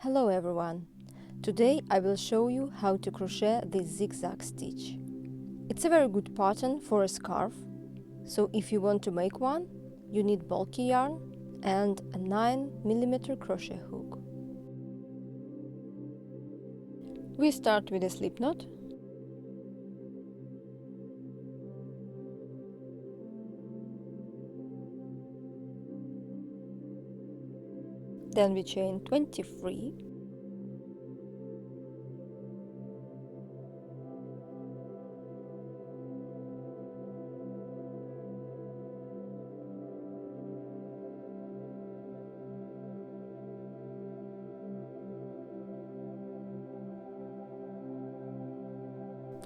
Hello everyone! Today I will show you how to crochet this zigzag stitch. It's a very good pattern for a scarf, so if you want to make one, you need bulky yarn and a 9mm crochet hook. We start with a slip knot. Then we chain 23.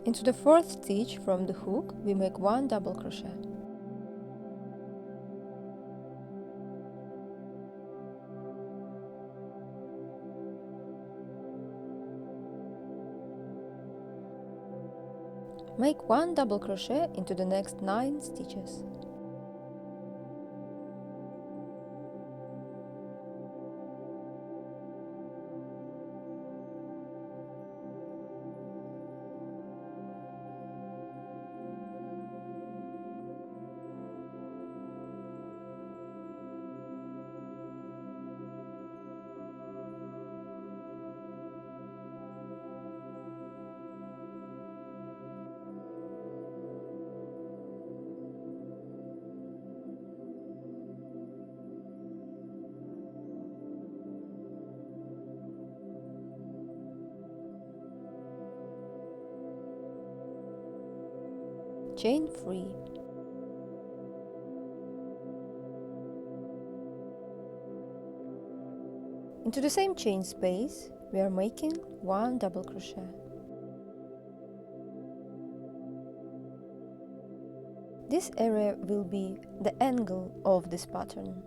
Into the fourth stitch from the hook, we make one double crochet. Make one double crochet into the next 9 stitches. Chain 3. Into the same chain space, we are making one double crochet. This area will be the angle of this pattern.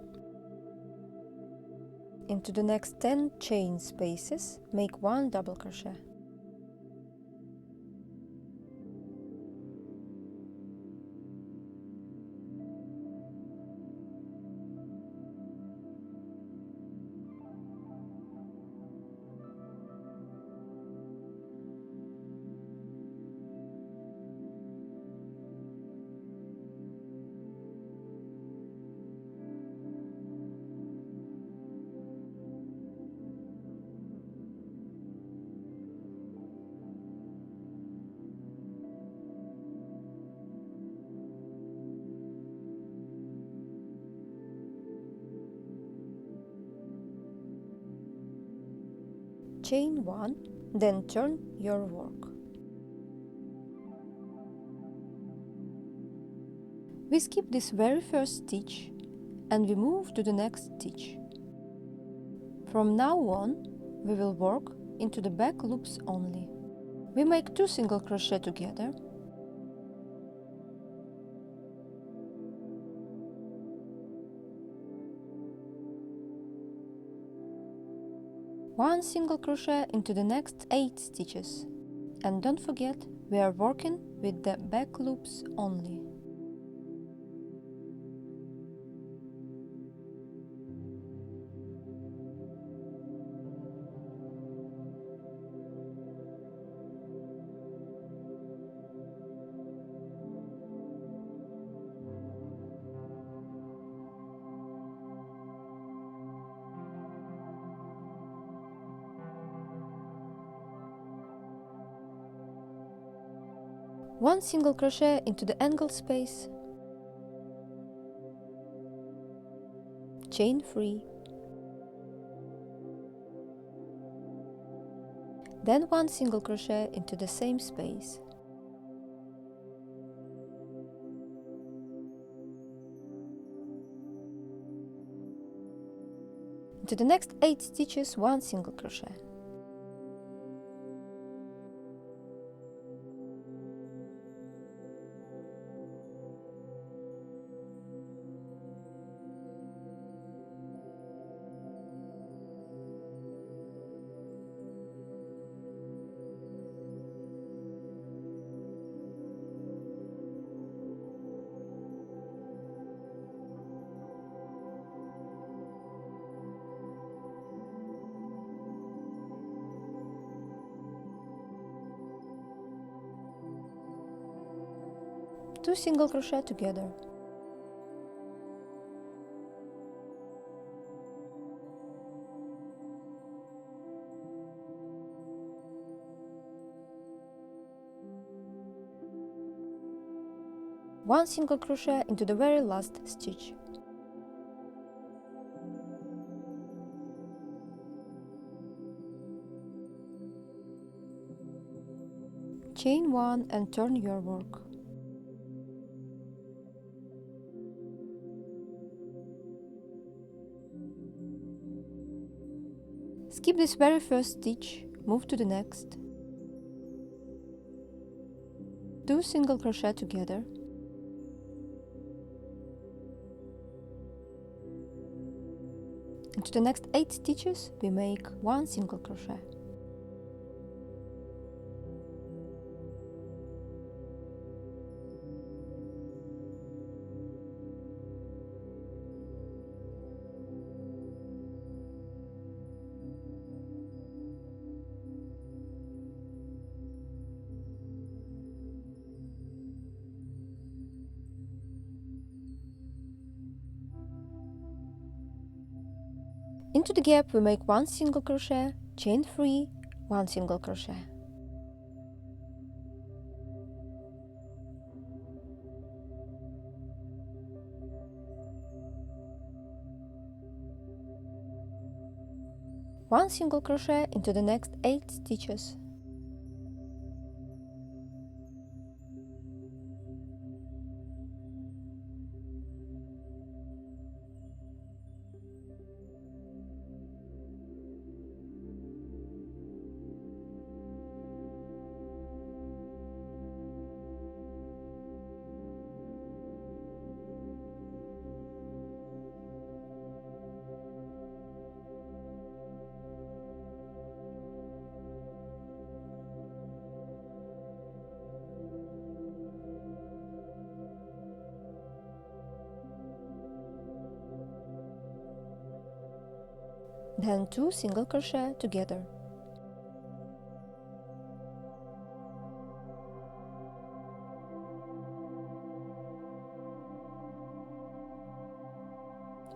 Into the next 10 chain spaces, make one double crochet. Chain 1, then turn your work. We skip this very first stitch and we move to the next stitch. From now on, we will work into the back loops only. We make 2 single crochet together. One single crochet into the next 8 stitches. And don't forget, we are working with the back loops only. One single crochet into the angle space, chain 3, then one single crochet into the same space, into the next 8 stitches, one single crochet. 2 single crochet together. One single crochet into the very last stitch. Chain 1 and turn your work. Skip this very first stitch, move to the next. 2 single crochet together. Into the next 8 stitches we make 1 single crochet. Into the gap we make 1 single crochet, chain 3, 1 single crochet. One single crochet into the next 8 stitches. Then 2 single crochet together.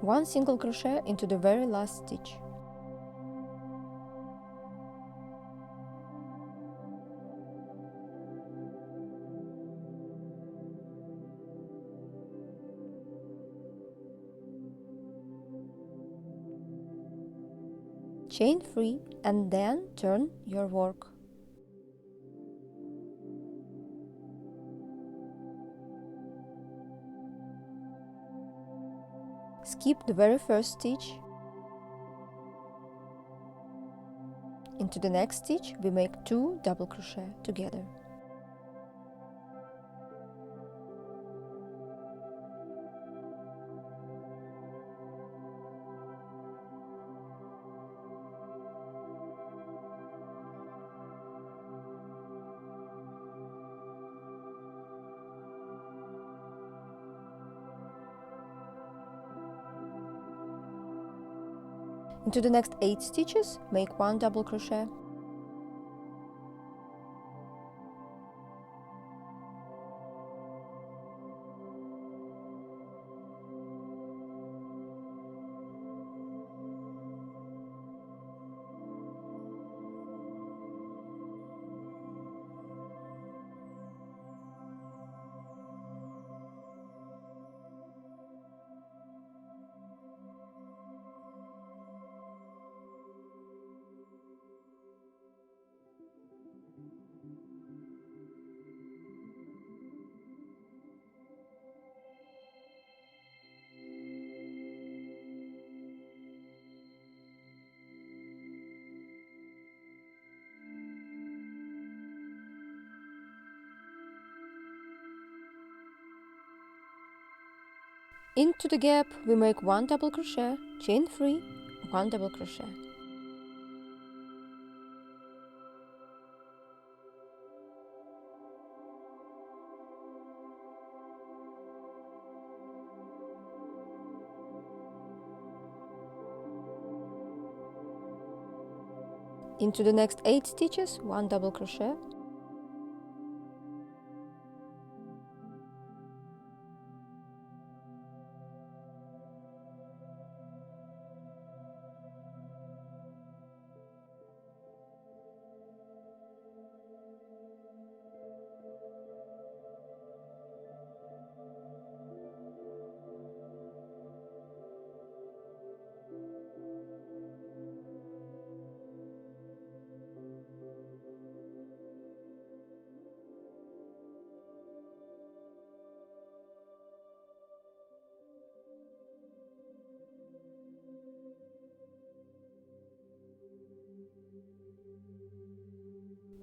One single crochet into the very last stitch. Chain 3 and then turn your work. Skip the very first stitch. Into the next stitch we make 2 double crochet together. Into the next 8 stitches, make 1 double crochet. Into the gap we make 1 double crochet, chain 3, 1 double crochet. Into the next 8 stitches, 1 double crochet.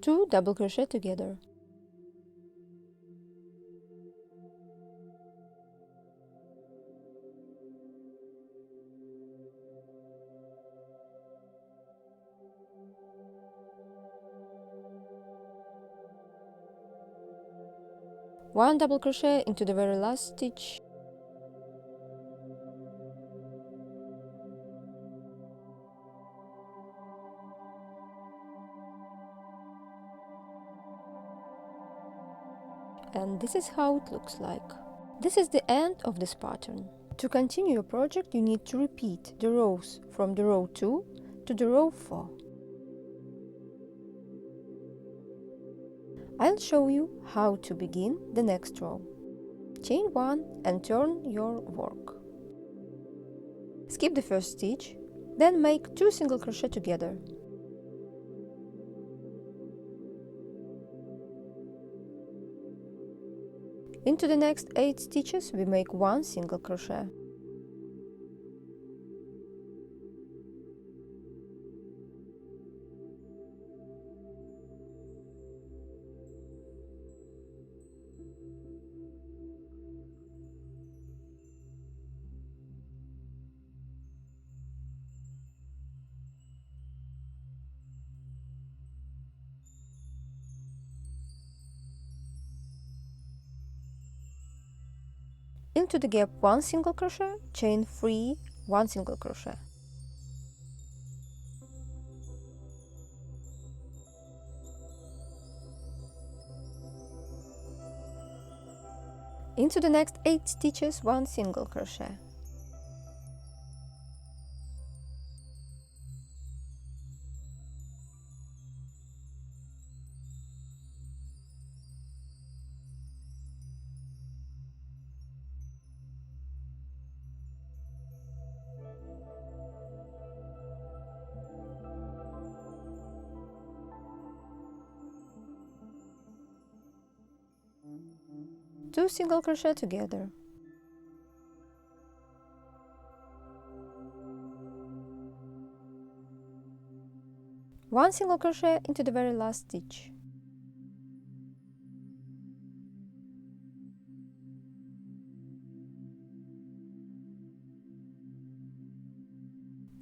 2 double crochet together. One double crochet into the very last stitch. And this is how it looks like. This is the end of this pattern. To continue your project, you need to repeat the rows from the row 2 to the row 4. I'll show you how to begin the next row. Chain 1 and turn your work. Skip the first stitch, then make 2 single crochet together. Into the next 8 stitches we make 1 single crochet. Into the gap 1 single crochet, chain 3, 1 single crochet. Into the next 8 stitches 1 single crochet. Two single crochet together. One single crochet into the very last stitch.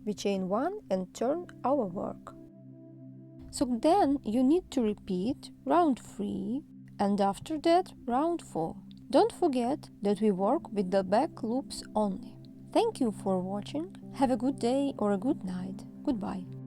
We chain 1 and turn our work. So then you need to repeat round 3 and after that round 4. Don't forget that we work with the back loops only. Thank you for watching. Have a good day or a good night. Goodbye.